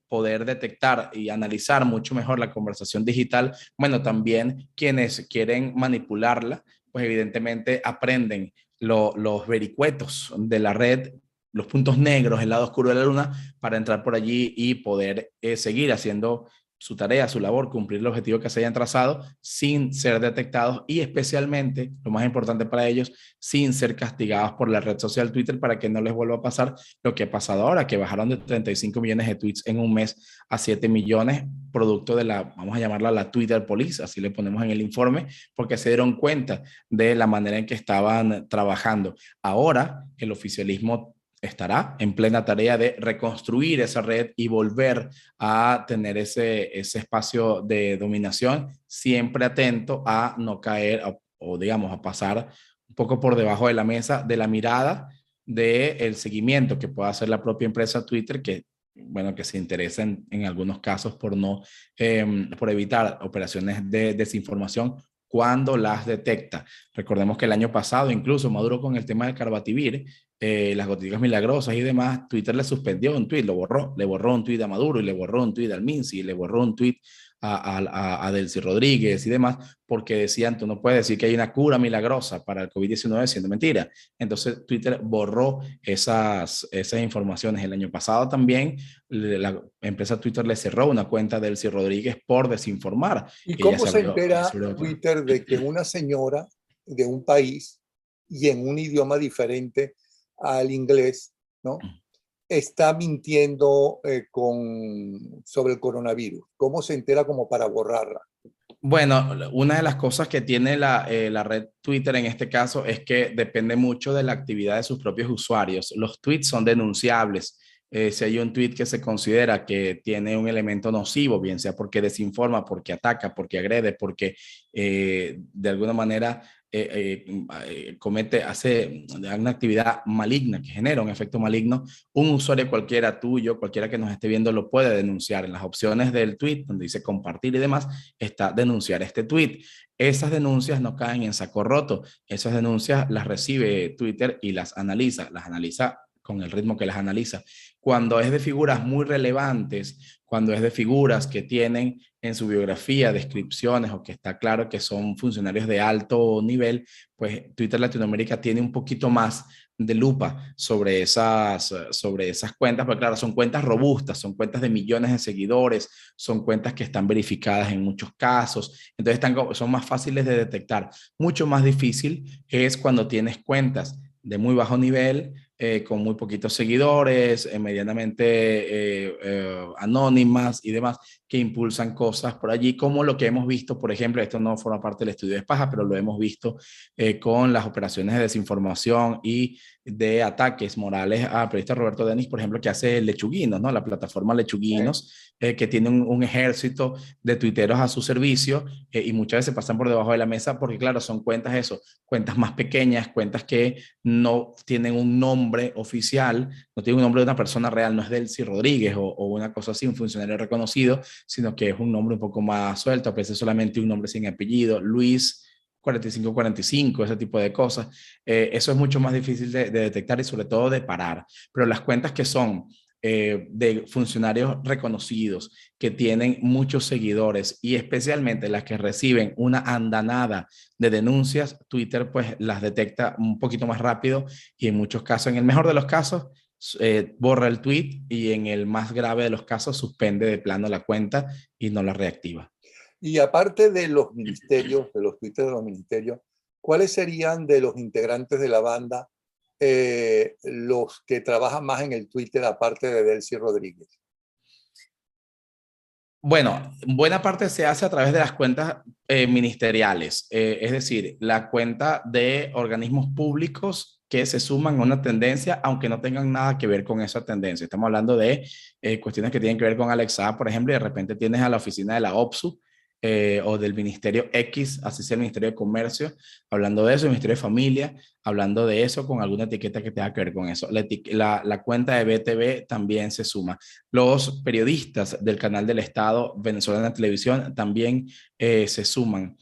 poder detectar y analizar mucho mejor la conversación digital. Bueno, también quienes quieren manipularla, pues evidentemente aprenden los vericuetos de la red, los puntos negros, el lado oscuro de la luna, para entrar por allí y poder seguir haciendo su tarea, su labor, cumplir el objetivo que se hayan trazado sin ser detectados y especialmente, lo más importante para ellos, sin ser castigados por la red social Twitter para que no les vuelva a pasar lo que ha pasado ahora, que bajaron de 35 millones de tweets en un mes a 7 millones, producto de vamos a llamarla la Twitter Police, así le ponemos en el informe, porque se dieron cuenta de la manera en que estaban trabajando. Ahora el oficialismo estará en plena tarea de reconstruir esa red y volver a tener ese espacio de dominación, siempre atento a no caer o digamos a pasar un poco por debajo de la mesa de la mirada del seguimiento que pueda hacer la propia empresa Twitter, que bueno, que se interesa en algunos casos por evitar operaciones de desinformación cuando las detecta. Recordemos que el año pasado, incluso Maduro con el tema del Carbativir, las goticas milagrosas y demás, Twitter le suspendió un tweet, lo borró, le borró un tweet a Maduro y le borró un tweet al Minsi, y le borró un tweet a Delcy Rodríguez y demás, porque decían, tú no puedes decir que hay una cura milagrosa para el COVID-19 siendo mentira. Entonces Twitter borró esas informaciones. El año pasado también la empresa Twitter le cerró una cuenta de Delcy Rodríguez por desinformar ¿Y y ella cómo se se abrió, entera se abrió otra. Twitter de que una señora de un país y en un idioma diferente al inglés, ¿no? Está mintiendo sobre el coronavirus? ¿Cómo se entera como para borrarla? Bueno, una de las cosas que tiene la red Twitter en este caso es que depende mucho de la actividad de sus propios usuarios. Los tweets son denunciables. Si hay un tweet que se considera que tiene un elemento nocivo, bien sea porque desinforma, porque ataca, porque agrede, porque de alguna manera hace una actividad maligna que genera un efecto maligno, un usuario cualquiera tuyo, cualquiera que nos esté viendo, lo puede denunciar. En las opciones del tweet, donde dice compartir y demás, está denunciar este tweet. Esas denuncias no caen en saco roto. Esas denuncias las recibe Twitter y las analiza con el ritmo que las analiza. Cuando es de figuras muy relevantes, cuando es de figuras que tienen en su biografía descripciones o que está claro que son funcionarios de alto nivel, pues Twitter Latinoamérica tiene un poquito más de lupa sobre esas cuentas, porque claro, son cuentas robustas, son cuentas de millones de seguidores, son cuentas que están verificadas en muchos casos, entonces son más fáciles de detectar. Mucho más difícil es cuando tienes cuentas de muy bajo nivel, con muy poquitos seguidores, medianamente anónimas y demás, que impulsan cosas por allí, como lo que hemos visto, por ejemplo, esto no forma parte del estudio de Espaja, pero lo hemos visto con las operaciones de desinformación y de ataques morales a periodista Roberto Denis, por ejemplo, que hace Lechuguinos, ¿no? La plataforma Lechuguinos, que tiene un ejército de tuiteros a su servicio y muchas veces pasan por debajo de la mesa porque, claro, son cuentas eso, cuentas más pequeñas, cuentas que no tienen un nombre oficial, no tienen un nombre de una persona real, no es Delcy Rodríguez o una cosa así, un funcionario reconocido, sino que es un nombre un poco más suelto, a veces solamente un nombre sin apellido, Luis 4545, ese tipo de cosas. Eso es mucho más difícil de detectar y sobre todo de parar. Pero las cuentas que son de funcionarios reconocidos, que tienen muchos seguidores y especialmente las que reciben una andanada de denuncias, Twitter pues las detecta un poquito más rápido y en muchos casos, en el mejor de los casos, borra el tweet y en el más grave de los casos suspende de plano la cuenta y no la reactiva. Y aparte de los ministerios, de los twitters de los ministerios, ¿cuáles serían de los integrantes de la banda los que trabajan más en el Twitter aparte de Delcy Rodríguez? Bueno, buena parte se hace a través de las cuentas ministeriales, es decir, la cuenta de organismos públicos que se suman a una tendencia, aunque no tengan nada que ver con esa tendencia. Estamos hablando de cuestiones que tienen que ver con Alexa, por ejemplo, y de repente tienes a la oficina de la OPSU o del Ministerio X, así sea el Ministerio de Comercio, hablando de eso, el Ministerio de Familia, hablando de eso con alguna etiqueta que tenga que ver con eso. La cuenta de BTV también se suma. Los periodistas del canal del Estado Venezolana Televisión también se suman.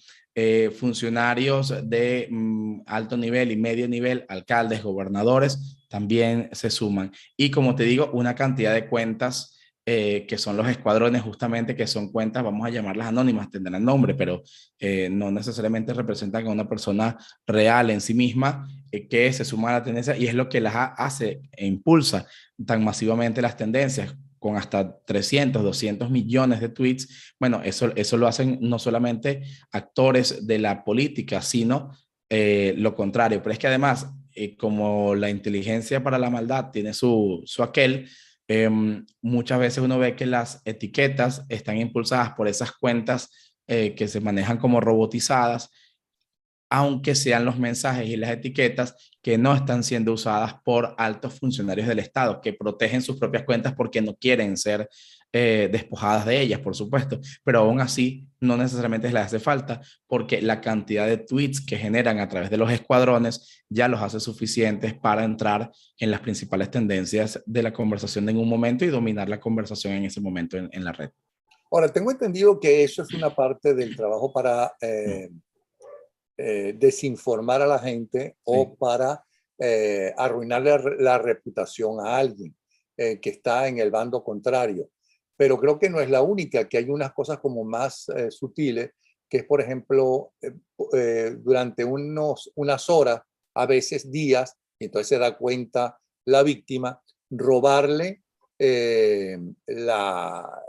Funcionarios de alto nivel y medio nivel, alcaldes, gobernadores, también se suman. Y como te digo, una cantidad de cuentas que son los escuadrones, justamente, que son cuentas, vamos a llamarlas anónimas, tendrán nombre, pero no necesariamente representan a una persona real en sí misma, que se suma a la tendencia y es lo que las hace e impulsa tan masivamente las tendencias con hasta 300, 200 millones de tweets. Bueno, eso lo hacen no solamente actores de la política, sino lo contrario. Pero es que además, como la inteligencia para la maldad tiene su aquel, muchas veces uno ve que las etiquetas están impulsadas por esas cuentas que se manejan como robotizadas, aunque sean los mensajes y las etiquetas que no están siendo usadas por altos funcionarios del Estado, que protegen sus propias cuentas porque no quieren ser despojadas de ellas, por supuesto, pero aún así no necesariamente les hace falta porque la cantidad de tweets que generan a través de los escuadrones ya los hace suficientes para entrar en las principales tendencias de la conversación en un momento y dominar la conversación en ese momento en la red. Ahora, tengo entendido que eso es una parte del trabajo para desinformar a la gente o Sí. para arruinarle la reputación a alguien que está en el bando contrario. Pero creo que no es la única, que hay unas cosas como más sutiles, que es, por ejemplo, durante unas horas, a veces días, y entonces se da cuenta la víctima, robarle la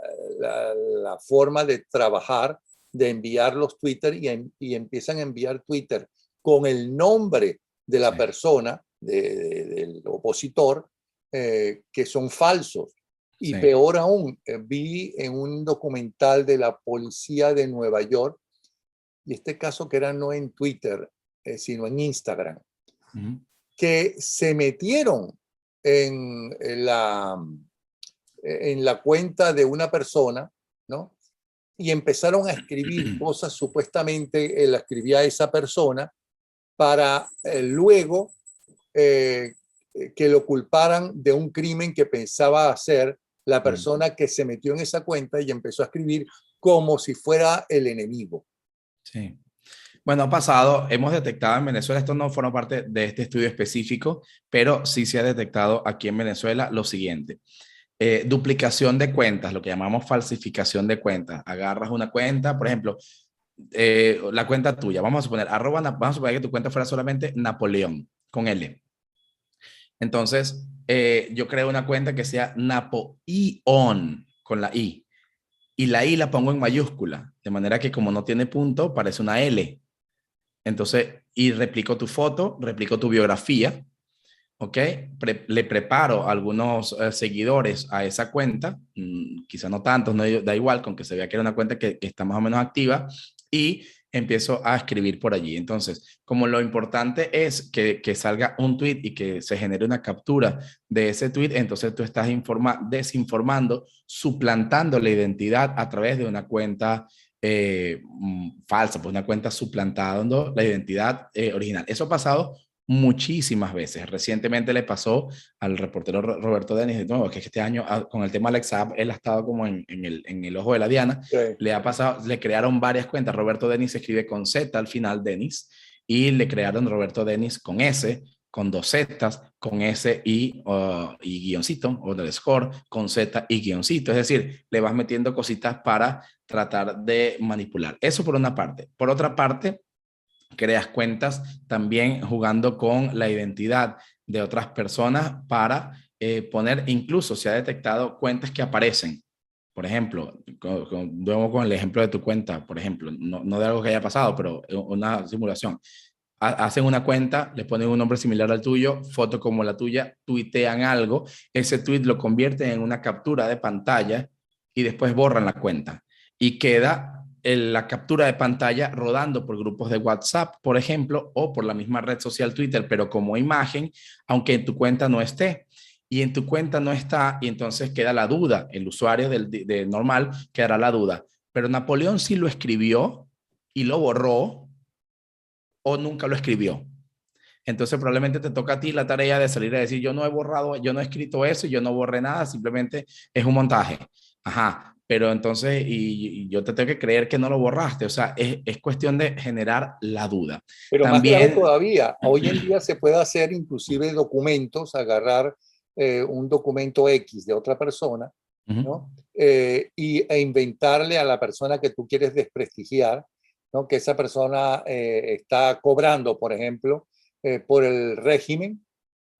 forma de trabajar, de enviar los Twitter y empiezan a enviar Twitter con el nombre de la persona, del opositor, que son falsos. Y peor aún, vi en un documental de la policía de Nueva York, y este caso que era no en Twitter, sino en Instagram, que se metieron en la cuenta de una persona, ¿no? Y empezaron a escribir cosas, supuestamente la escribía esa persona, para luego que lo culparan de un crimen que pensaba hacer la persona que se metió en esa cuenta y empezó a escribir como si fuera el enemigo. Sí. Bueno, ha pasado, hemos detectado en Venezuela, esto no forma parte de este estudio específico, pero sí se ha detectado aquí en Venezuela lo siguiente. Duplicación de cuentas, lo que llamamos falsificación de cuentas. Agarras una cuenta, por ejemplo, la cuenta tuya, vamos a suponer, vamos a suponer que tu cuenta fuera solamente Napoleón, con L. Entonces, yo creo una cuenta que sea Napoion, con la I. Y la I la pongo en mayúscula, de manera que como no tiene punto, parece una L. Entonces, y replico tu foto, replico tu biografía, ¿ok? Le preparo algunos seguidores a esa cuenta, quizá no tantos, no da igual, con que se vea que era una cuenta que está más o menos activa, y empiezo a escribir por allí. Entonces, como lo importante es que salga un tweet y que se genere una captura de ese tweet, entonces tú estás desinformando, suplantando la identidad a través de una cuenta falsa, pues una cuenta suplantando la identidad original. Eso ha pasado muchísimas veces. Recientemente le pasó al reportero Roberto Denis, de nuevo, que este año con el tema Alex Saab, él ha estado como en el ojo de la diana. Sí. Le ha pasado, le crearon varias cuentas. Roberto Denis se escribe con Z al final, Denis, y le crearon Roberto Denis con S, con dos Zetas, con S y guioncito, o del score, con Z y guioncito. Es decir, le vas metiendo cositas para tratar de manipular. Eso por una parte. Por otra parte, creas cuentas también jugando con la identidad de otras personas para poner, incluso se ha detectado cuentas que aparecen. Por ejemplo, con el ejemplo de tu cuenta, por ejemplo, no de algo que haya pasado, pero una simulación. Hacen una cuenta, le ponen un nombre similar al tuyo, foto como la tuya, tuitean algo, ese tweet lo convierten en una captura de pantalla y después borran la cuenta. Y queda la captura de pantalla rodando por grupos de WhatsApp, por ejemplo, o por la misma red social Twitter, pero como imagen, aunque en tu cuenta no esté. Y en tu cuenta no está, y entonces queda la duda. El usuario de normal quedará la duda. Pero Napoleón sí lo escribió y lo borró, o nunca lo escribió. Entonces probablemente te toca a ti la tarea de salir a decir, yo no he borrado, yo no he escrito eso, yo no borré nada, simplemente es un montaje. Ajá, pero entonces, y yo te tengo que creer que no lo borraste. O sea, es cuestión de generar la duda. Pero más grave También, todavía, hoy en día se puede hacer inclusive documentos, agarrar un documento X de otra persona, ¿no? E inventarle a la persona que tú quieres desprestigiar, ¿no? Que esa persona está cobrando, por ejemplo, por el régimen,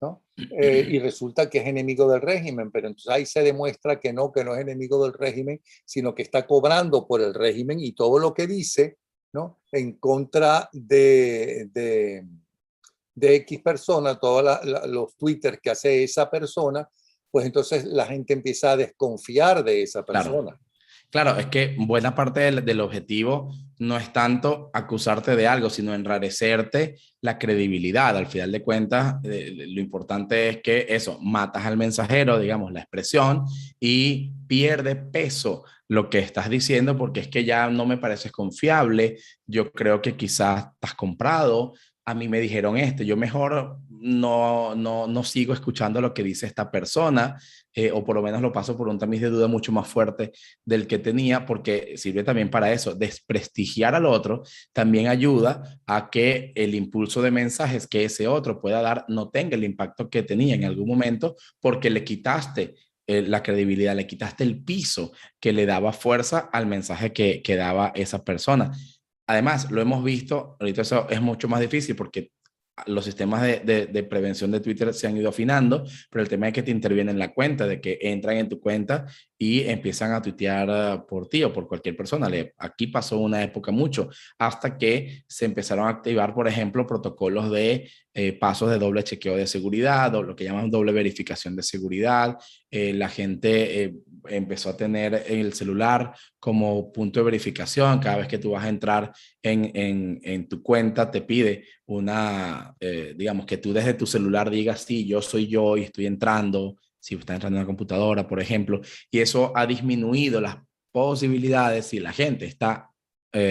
¿no? Y resulta que es enemigo del régimen, pero entonces ahí se demuestra que no es enemigo del régimen, sino que está cobrando por el régimen y todo lo que dice, ¿no? En contra de X persona, todos los Twitter que hace esa persona, pues entonces la gente empieza a desconfiar de esa claro. persona. Claro, es que buena parte del objetivo no es tanto acusarte de algo, sino enrarecerte la credibilidad. Al final de cuentas, lo importante es que eso, matas al mensajero, digamos, la expresión, y pierde peso lo que estás diciendo, porque es que ya no me pareces confiable, yo creo que quizás estás comprado, a mí me dijeron esto, yo mejor no sigo escuchando lo que dice esta persona, o por lo menos lo paso por un tamiz de duda mucho más fuerte del que tenía, porque sirve también para eso. Desprestigiar al otro también ayuda a que el impulso de mensajes que ese otro pueda dar no tenga el impacto que tenía en algún momento, porque le quitaste la credibilidad, le quitaste el piso que le daba fuerza al mensaje que daba esa persona. Además, lo hemos visto, ahorita eso es mucho más difícil porque los sistemas de prevención de Twitter se han ido afinando, pero el tema es que te intervienen en la cuenta, de que entran en tu cuenta y empiezan a tuitear por ti o por cualquier persona. Aquí pasó una época mucho, hasta que se empezaron a activar, por ejemplo, protocolos de pasos de doble chequeo de seguridad, o lo que llaman doble verificación de seguridad. La gente empezó a tener el celular como punto de verificación. Cada vez que tú vas a entrar en tu cuenta, te pide digamos, que tú desde tu celular digas, sí, yo soy yo y estoy entrando, si estás entrando en una computadora, por ejemplo, y eso ha disminuido las posibilidades, si la gente está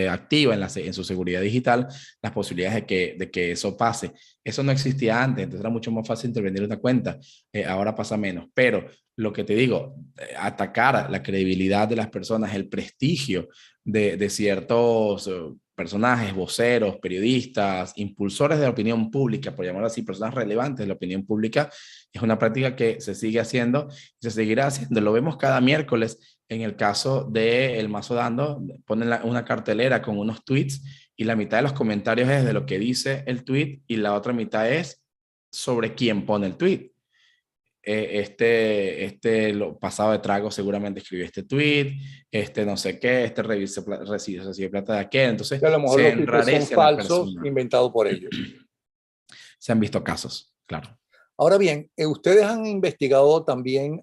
activa en su seguridad digital, las posibilidades de que eso pase. Eso no existía antes, entonces era mucho más fácil intervenir una cuenta, ahora pasa menos, pero lo que te digo, atacar la credibilidad de las personas, el prestigio de ciertos personajes, voceros, periodistas, impulsores de la opinión pública, por llamarlo así, personas relevantes de la opinión pública, es una práctica que se sigue haciendo y se seguirá haciendo. Lo vemos cada miércoles. En el caso de El Mazo Dando, ponen una cartelera con unos tweets y la mitad de los comentarios es de lo que dice el tweet y la otra mitad es sobre quién pone el tweet. Lo pasado de trago seguramente escribió este tweet, no sé qué, recibe plata de aquel, entonces Que a lo mejor se los tweets son enrarece a la falsos, persona. inventados por ellos. Se han visto casos, claro. Ahora bien, ustedes han investigado también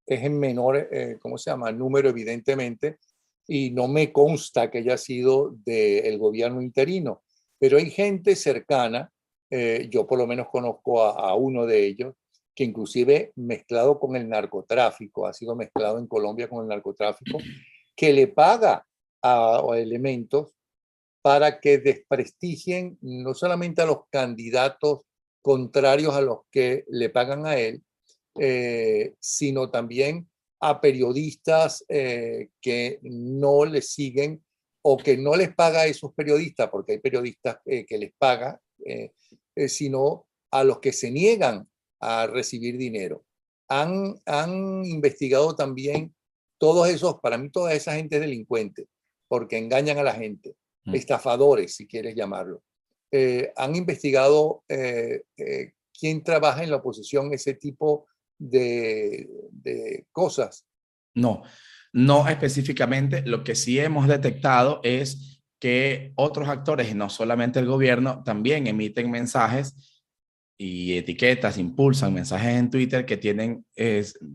es en menor, ¿cómo se llama? Número, evidentemente, y no me consta que haya sido del gobierno interino, pero hay gente cercana, yo por lo menos conozco a uno de ellos, que inclusive mezclado con el narcotráfico, ha sido mezclado en Colombia con el narcotráfico, que le paga a elementos para que desprestigien no solamente a los candidatos contrarios a los que le pagan a él, sino también a periodistas que no les siguen o que no les paga a esos periodistas, porque hay periodistas que les paga, sino a los que se niegan a recibir dinero. Han investigado también todos esos, para mí toda esa gente es delincuente, porque engañan a la gente, estafadores, si quieres llamarlo. Han investigado quién trabaja en la oposición, ese tipo de cosas. No, no específicamente. Lo que sí hemos detectado es que otros actores, y no solamente el gobierno, también emiten mensajes y etiquetas, impulsan mensajes en Twitter que tienen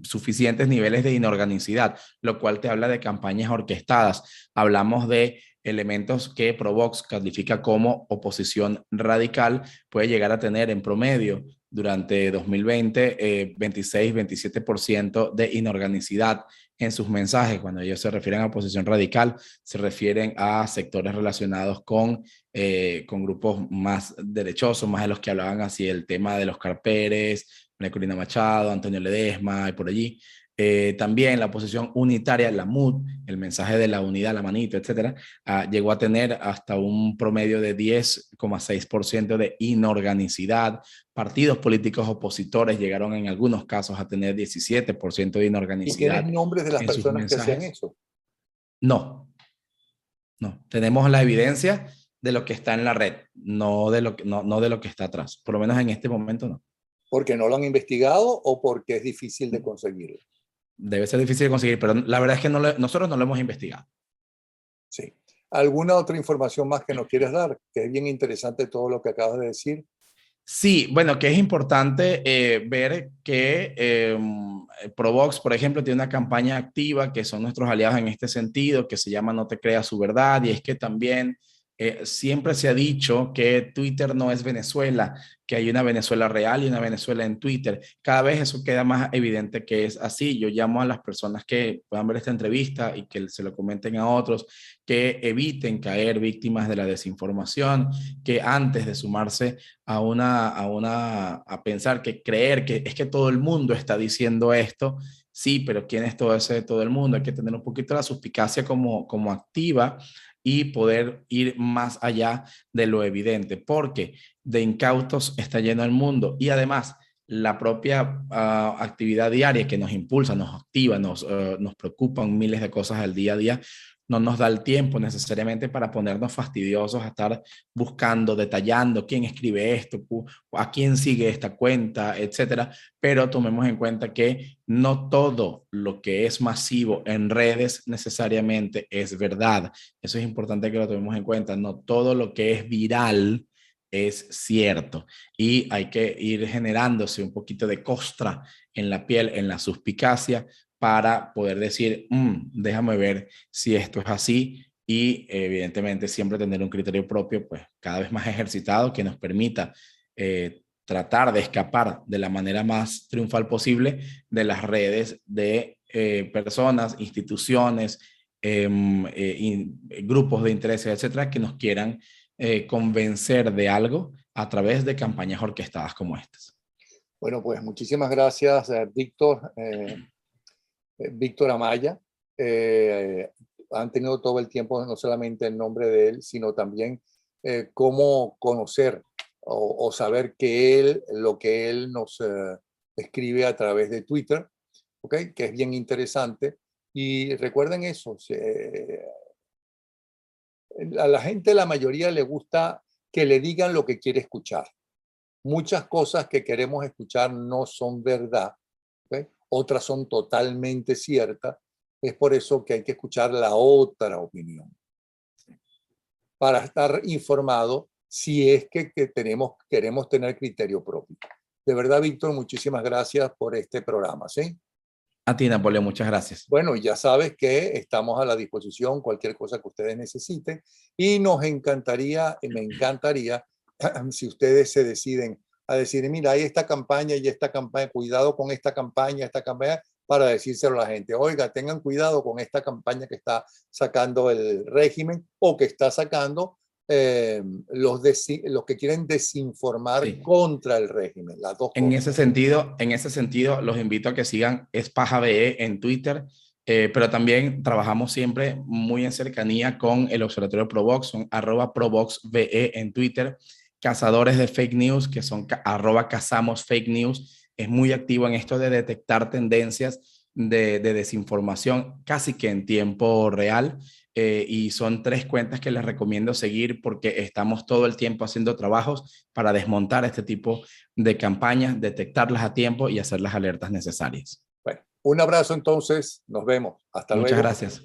suficientes niveles de inorganicidad, lo cual te habla de campañas orquestadas. Hablamos de elementos que Provox califica como oposición radical, puede llegar a tener en promedio durante 2020 26-27% de inorganicidad en sus mensajes. Cuando ellos se refieren a oposición radical, se refieren a sectores relacionados con grupos más derechosos, más de los que hablaban así el tema de los Oscar Pérez, María Corina Machado, Antonio Ledesma y por allí. También la oposición unitaria, la MUD, el mensaje de la unidad, la manito, etcétera, llegó a tener hasta un promedio de 10,6% de inorganicidad. Partidos políticos opositores llegaron en algunos casos a tener 17% de ¿Y tienes inorganicidad nombres de las en sus personas que hacían mensajes. eso? No, no. Tenemos la evidencia de lo que está en la red, no de lo que está atrás. Por lo menos en este momento no. ¿Porque no lo han investigado o porque es difícil de conseguirlo? Debe ser difícil de conseguir, pero la verdad es que nosotros no lo hemos investigado. Sí. ¿Alguna otra información más que nos quieres dar? Que es bien interesante todo lo que acabas de decir. Sí, bueno, que es importante ver que Provox, por ejemplo, tiene una campaña activa que son nuestros aliados en este sentido, que se llama No te creas su verdad, y es que también siempre se ha dicho que Twitter no es Venezuela, que hay una Venezuela real y una Venezuela en Twitter. Cada vez eso queda más evidente que es así. Yo llamo a las personas que puedan ver esta entrevista y que se lo comenten a otros, que eviten caer víctimas de la desinformación, que antes de sumarse a pensar que creer que es que todo el mundo está diciendo esto. Sí, pero ¿quién es todo ese de todo el mundo? Hay que tener un poquito la suspicacia como activa y poder ir más allá de lo evidente, porque de incautos está lleno el mundo y además la propia actividad diaria que nos impulsa, nos activa, nos preocupan miles de cosas al día a día, no nos da el tiempo necesariamente para ponernos fastidiosos a estar buscando, detallando quién escribe esto, a quién sigue esta cuenta, etcétera. Pero tomemos en cuenta que no todo lo que es masivo en redes necesariamente es verdad. Eso es importante que lo tomemos en cuenta. No todo lo que es viral es cierto y hay que ir generándose un poquito de costra en la piel, en la suspicacia, para poder decir, déjame ver si esto es así y evidentemente siempre tener un criterio propio, pues cada vez más ejercitado que nos permita tratar de escapar de la manera más triunfal posible de las redes de personas, instituciones, grupos de intereses, etcétera, que nos quieran convencer de algo a través de campañas orquestadas como estas. Bueno, pues muchísimas gracias, Víctor. Víctor Amaya. Han tenido todo el tiempo no solamente el nombre de él, sino también cómo conocer o saber que lo que él nos escribe a través de Twitter, ¿okay? Que es bien interesante. Y recuerden eso, a la gente, la mayoría le gusta que le digan lo que quiere escuchar. Muchas cosas que queremos escuchar no son verdad, ¿okay? Otras son totalmente ciertas. Es por eso que hay que escuchar la otra opinión para estar informado si es que queremos tener criterio propio. De verdad, Víctor, muchísimas gracias por este programa, ¿sí? A ti, Napoleón, muchas gracias. Bueno, ya sabes que estamos a la disposición, cualquier cosa que ustedes necesiten, y nos encantaría, me encantaría, si ustedes se deciden a decir, mira, hay esta campaña y esta campaña, cuidado con esta campaña, para decírselo a la gente. Oiga, tengan cuidado con esta campaña que está sacando el régimen o que está sacando los que quieren desinformar Sí. contra el régimen. Las dos En cosas. ese sentido, los invito a que sigan EsPajaBE en Twitter, pero también trabajamos siempre muy en cercanía con el Observatorio Provox, son @ProvoxBE en Twitter, cazadores de fake news, que son @cazamosFakeNews, es muy activo en esto de detectar tendencias de desinformación casi que en tiempo real. Y son 3 cuentas que les recomiendo seguir porque estamos todo el tiempo haciendo trabajos para desmontar este tipo de campañas, detectarlas a tiempo y hacer las alertas necesarias. Bueno, un abrazo entonces, nos vemos. Hasta Muchas luego. gracias.